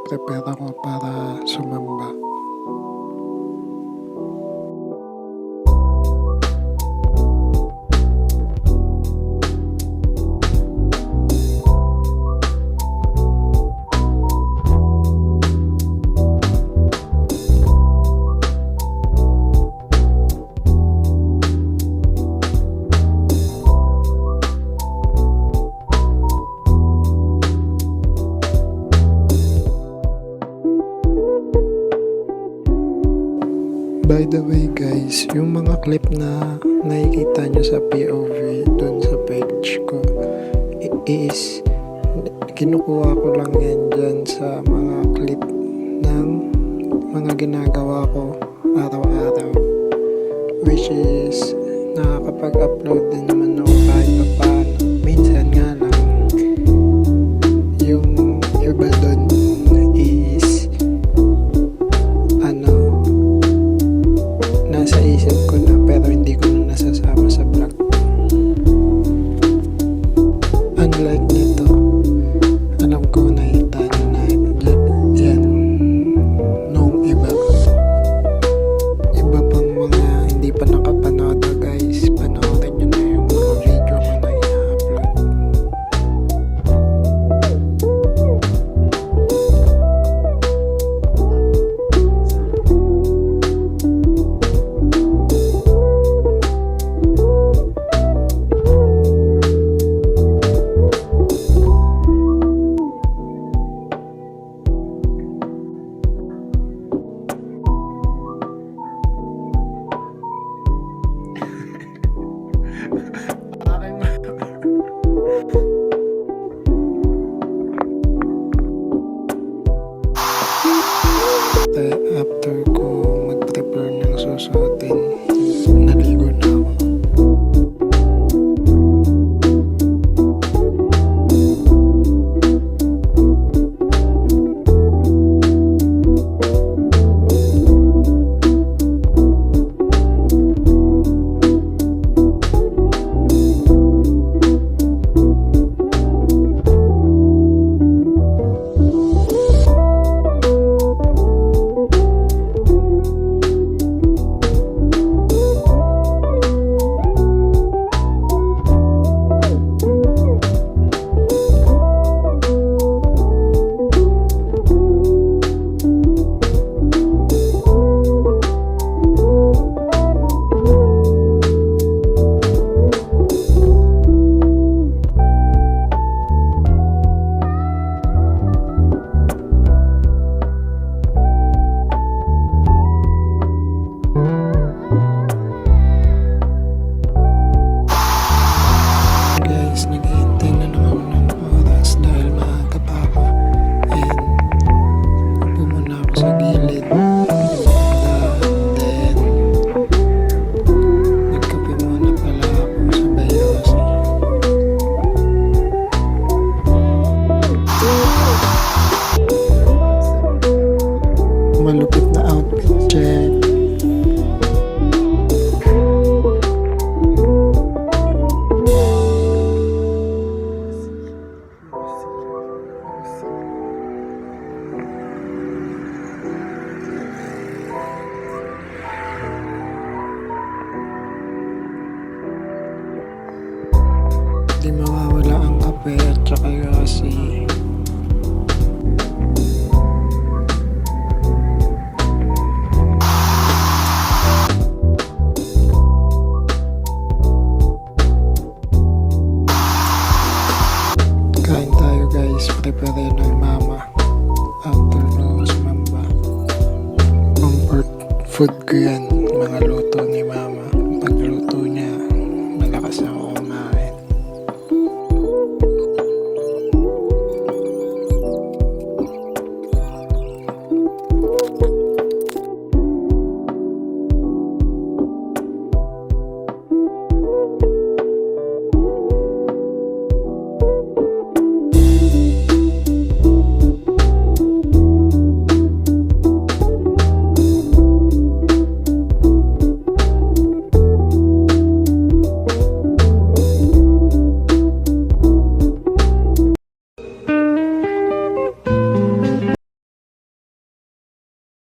nagpe-prepare ako para sumamba. By the way guys, yung mga clip na nakikita nyo sa POV dun sa page ko is kinukuha ko lang yan dyan sa mga clip ng mga ginagawa ko araw-araw, which is nakakapag-upload din naman ako kahit pa paano. Minsan nga lang yung iba dun is nasa isip ko na pero hindi ko na nasasama sa vlog. Unlike nito, alam ko nakita nyo na dyan nung iba pang mga hindi pa nakapanood guys, panoorin nyo na yung mga video ko na ina-upload. After ko mag-prepare ng susuotin, naligo na ako. Naghihintay na naman ng oras dahil maaga pa ako, and upo muna ako sa gilid, then nagkape muna pala ako sa Bayosi. Malupit na outfit check. Di mawawala ang kape at saka yosi. Kain tayo guys, prepare ng mama after no sumamba. Comfort food ko yan, mga luto ni mama.